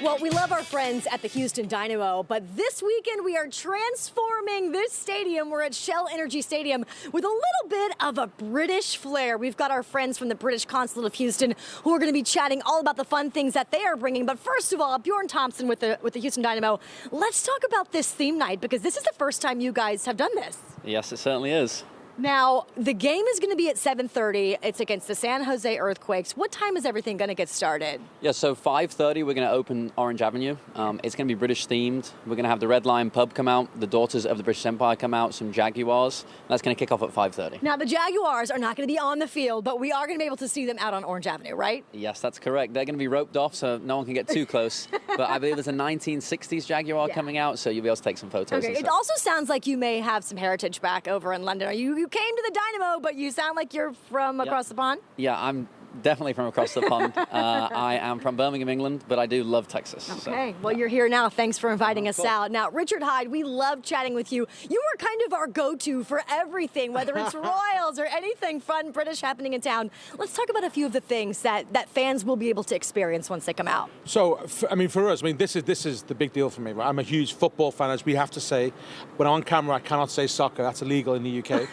Well, we love our friends at the Houston Dynamo, but this weekend we are transforming this stadium. We're at Shell Energy Stadium with a little bit of a British flair. We've got our friends from the British Consulate of Houston who are going to be chatting all about the fun things that they are bringing. But first of all, Bjorn Thompson with the Houston Dynamo. Let's talk about this theme night because this is the first time you guys have done this. Yes, it certainly is. Now, the game is going to be at 7:30. It's against the San Jose Earthquakes. What time is everything going to get started? Yeah, so 5:30, we're going to open Orange Avenue. It's going to be British themed. We're going to have the Red Lion pub come out, the Daughters of the British Empire come out, some Jaguars. That's going to kick off at 5:30. Now, the Jaguars are not going to be on the field, but we are going to be able to see them out on Orange Avenue, right? Yes, that's correct. They're going to be roped off so no one can get too close. But I believe there's a 1960s Jaguar coming out, so you'll be able to take some photos. Okay, it also sounds like you may have some heritage back over in London. You came to the Dynamo, but you sound like you're from across the pond? Yeah, I'm definitely from across the pond. I am from Birmingham, England, but I do love Texas. Okay, so. well, you're here now. Thanks for inviting us out. Now, Richard Hyde, we love chatting with you. You are kind of our go-to for everything, whether it's Royals or anything fun British happening in town. Let's talk about a few of the things that fans will be able to experience once they come out. So, for us, this is the big deal for me. Right? I'm a huge football fan, as we have to say. When I'm on camera, I cannot say soccer. That's illegal in the UK.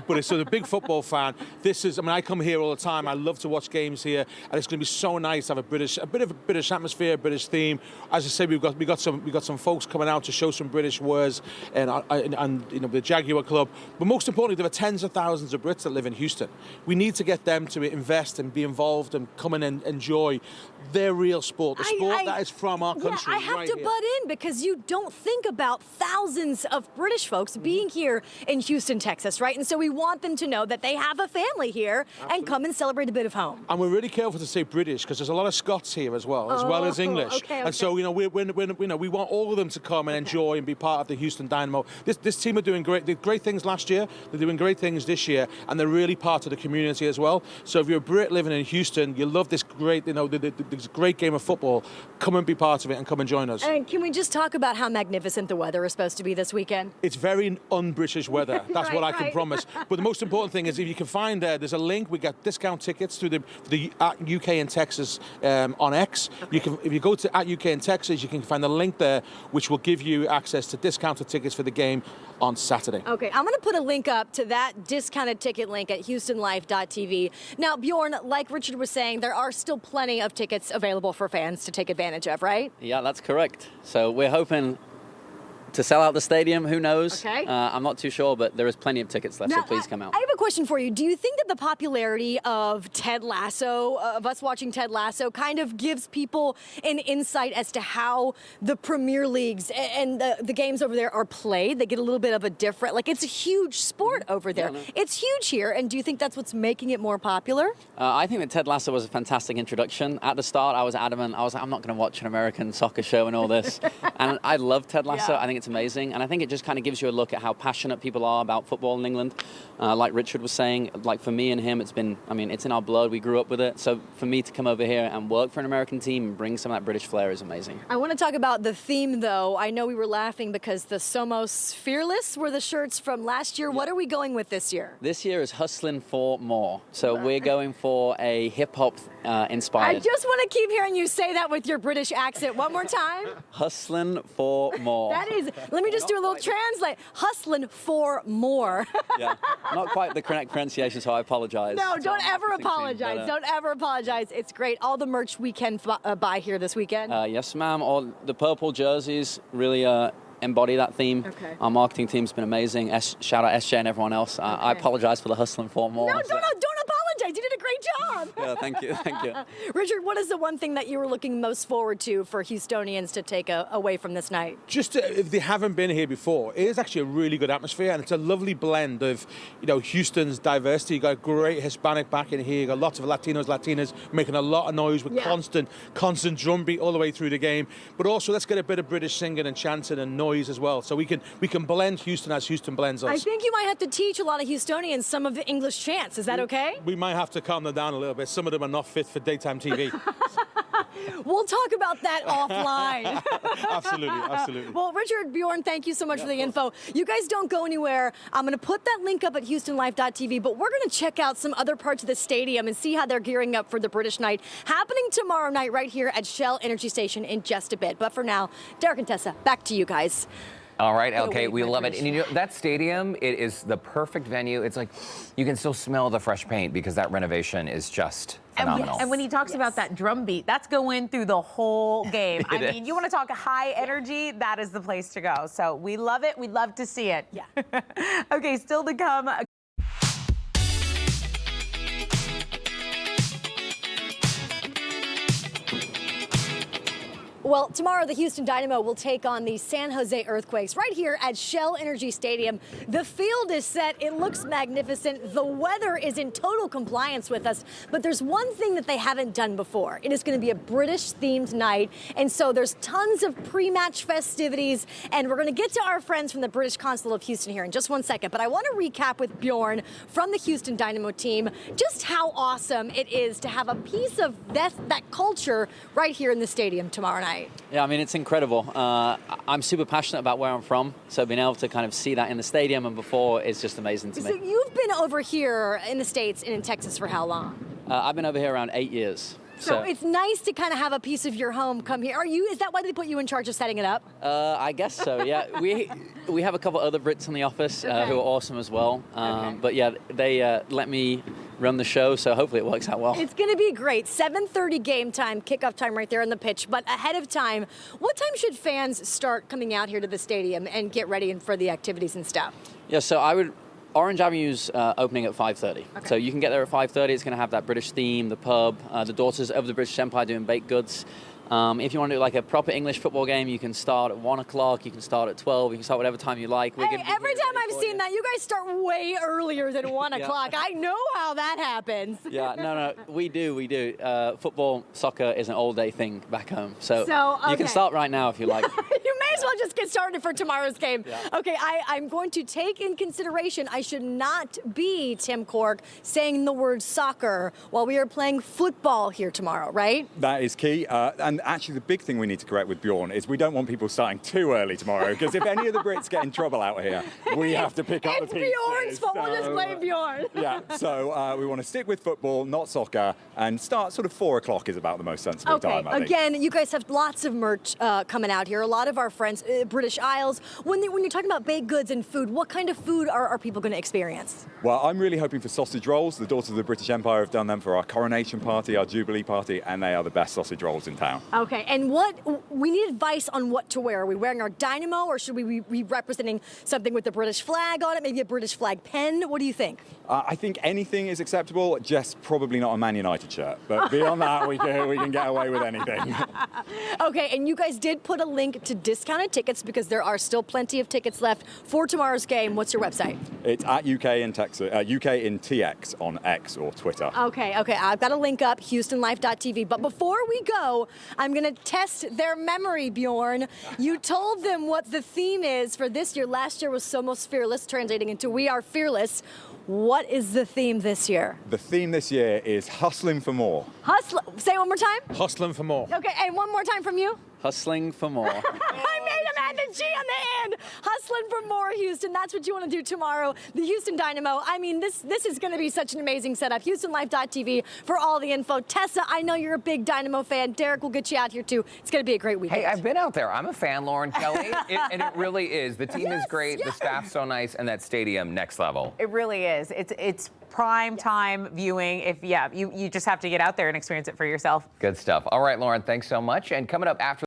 But it's a big football fan. I come here all the time. I love to watch games here, and it's going to be so nice to have a bit of a British atmosphere, British theme. As I say, we got some folks coming out to show some British wares, and the Jaguar Club. But most importantly, there are tens of thousands of Brits that live in Houston. We need to get them to invest and be involved and come in and enjoy their real sport, the sport that is from our country. I have to butt in because you don't think about thousands of British folks being here in Houston, Texas, right? And so we want them to know that they have a family here and come and celebrate a bit of home. And we're really careful to say British because there's a lot of Scots here as well as English. Okay. And so we want all of them to come and enjoy and be part of the Houston Dynamo. This team are doing great. They did great things last year. They're doing great things this year, and they're really part of the community as well. So if you're a Brit living in Houston, you love this great, this great game of football. Come and be part of it and come and join us. And can we just talk about how magnificent the weather is supposed to be this weekend? It's very un-British weather. That's what I can right. promise. But the most important thing is if you can find there's a link. We got discount tickets through the UK and Texas on X. Okay. If you go to @UK and Texas, you can find the link there, which will give you access to discounted tickets for the game on Saturday. Okay, I'm going to put a link up to that discounted ticket link at HoustonLife.tv. Now, Bjorn, like Richard was saying, there are still plenty of tickets available for fans to take advantage of, right? Yeah, that's correct. So we're hoping to sell out the stadium. Who knows? Okay. I'm not too sure, but there is plenty of tickets left, so please come out. I have a question for you. Do you think that the popularity of Ted Lasso, of us watching Ted Lasso, kind of gives people an insight as to how the Premier Leagues and the games over there are played? They get a little bit of a different, it's a huge sport over there. Yeah, no. It's huge here, and do you think that's what's making it more popular? I think that Ted Lasso was a fantastic introduction. At the start, I was adamant. I was like, I'm not going to watch an American soccer show and all this. And I love Ted Lasso. Yeah. I think it's amazing. And I think it just kind of gives you a look at how passionate people are about football in England. Like Richard was saying, like for me and him, it's in our blood. We grew up with it. So for me to come over here and work for an American team and bring some of that British flair is amazing. I want to talk about the theme, though. I know we were laughing because the Somos Fearless were the shirts from last year. What are we going with this year? This year is Hustling for More. So we're going for a hip-hop inspired. I just want to keep hearing you say that with your British accent. One more time. Hustling for more. That is, let me just do a little translate. Hustling for more. Yeah, not quite the correct pronunciation, so I apologize. No, don't ever Team, apologize. but, Don't ever apologize. It's great. All the merch we can buy here this weekend. Yes, ma'am. All the purple jerseys really embody that theme. Okay. Our marketing team's been amazing. Shout out SJ and everyone else. I apologize for the Hustling for More. No, don't apologize. You did a great job. Yeah, thank you. Richard, what is the one thing that you were looking most forward to for Houstonians to take away from this night? Just if they haven't been here before, it is actually a really good atmosphere, and it's a lovely blend of, Houston's diversity. You got a great Hispanic back in here. You got lots of Latinas making a lot of noise with constant drum beat all the way through the game. But also, let's get a bit of British singing and chanting and noise as well, so we can blend Houston as Houston blends us. I think you might have to teach a lot of Houstonians some of the English chants. Is that okay? We might have to calm them down a little bit. Some of them are not fit for daytime TV. We'll talk about that offline. Absolutely. Well, Richard, Bjorn, thank you so much for the info. You guys don't go anywhere. I'm going to put that link up at HoustonLife.tv, but we're going to check out some other parts of the stadium and see how they're gearing up for the British night happening tomorrow night right here at Shell Energy Station in just a bit. But for now, Derek and Tessa, back to you guys. All right, okay, away, we my love it. British. And you know, that stadium, it is the perfect venue. It's like, you can still smell the fresh paint because that renovation is just phenomenal. And when he talks about that drum beat, that's going through the whole game. I mean, is. you want to talk high energy, that is the place to go. So we love it. We'd love to see it. Yeah. Okay, still to come. Well, tomorrow the Houston Dynamo will take on the San Jose Earthquakes right here at Shell Energy Stadium. The field is set. It looks magnificent. The weather is in total compliance with us. But there's one thing that they haven't done before. It is going to be a British-themed night. And so there's tons of pre-match festivities. And we're going to get to our friends from the British Consulate of Houston here in just one second. But I want to recap with Bjorn from the Houston Dynamo team just how awesome it is to have a piece of that culture right here in the stadium tomorrow night. Yeah, I mean, it's incredible. I'm super passionate about where I'm from, so being able to kind of see that in the stadium and before is just amazing to So me. you've been over here in the States and in Texas for how long? I've been over here around 8 years. So it's nice to kind of have a piece of your home come here. Is that why they put you in charge of setting it up? I guess so, yeah. We have a couple other Brits in the office who are awesome as well. But yeah, they let me run the show, so hopefully it works out well. It's going to be great. 7:30 game time, kickoff time right there on the pitch. But ahead of time, what time should fans start coming out here to the stadium and get ready for the activities and stuff? Yeah, so Orange Avenue's opening at 5:30. So you can get there at 5:30. It's going to have that British theme, the pub, the Daughters of the British Empire doing baked goods. If you want to do like a proper English football game, you can start at 1 o'clock, you can start at 12, you can start whatever time you like. Hey, every time I've seen that, you guys start way earlier than 1 o'clock. I know how that happens. Yeah, no, we do. Football, soccer is an all-day thing back home. So you can start right now if you like. You may as well just get started for tomorrow's game. Yeah. Okay, I'm going to take in consideration I should not be, Tim Cork, saying the word soccer while we are playing football here tomorrow, right? That is key. And actually, the big thing we need to correct with Bjorn is we don't want people starting too early tomorrow, because if any of the Brits get in trouble out here, we have to pick up the pieces. It's Bjorn's fault. We'll just blame Bjorn. Yeah, so we want to stick with football, not soccer, and start sort of 4 o'clock is about the most sensible time, I think. Again, you guys have lots of merch coming out here. A lot of our friends, British Isles. When you're talking about baked goods and food, what kind of food are people going to experience? Well, I'm really hoping for sausage rolls. The Daughters of the British Empire have done them for our coronation party, our Jubilee party, and they are the best sausage rolls in town. Okay, and we need advice on what to wear. Are we wearing our Dynamo, or should we be representing something with the British flag on it, maybe a British flag pen? What do you think? I think anything is acceptable, just probably not a Man United shirt. But beyond that, we can get away with anything. Okay, and you guys did put a link to discounted tickets because there are still plenty of tickets left for tomorrow's game. What's your website? It's at UK in TX on X or Twitter. Okay, I've got a link up, HoustonLife.tv. But before we go, I'm going to test their memory, Bjorn. You told them what the theme is for this year. Last year was Somos Fearless, translating into We Are Fearless. What is the theme this year? The theme this year is Hustling for More. Say it one more time. Hustling for more. Okay, and one more time from you. Hustling for more. I made him add the G on the end. Hustling for more, Houston. That's what you want to do tomorrow. The Houston Dynamo. I mean, this is going to be such an amazing setup. HoustonLife.tv for all the info. Tessa, I know you're a big Dynamo fan. Derek will get you out here too. It's going to be a great weekend. Hey, I've been out there. I'm a fan, Lauren Kelly. And it really is. The team is great. The staff's so nice. And that stadium, next level. It really is. It's prime time viewing. You just have to get out there and experience it for yourself. Good stuff. All right, Lauren, thanks so much. And coming up after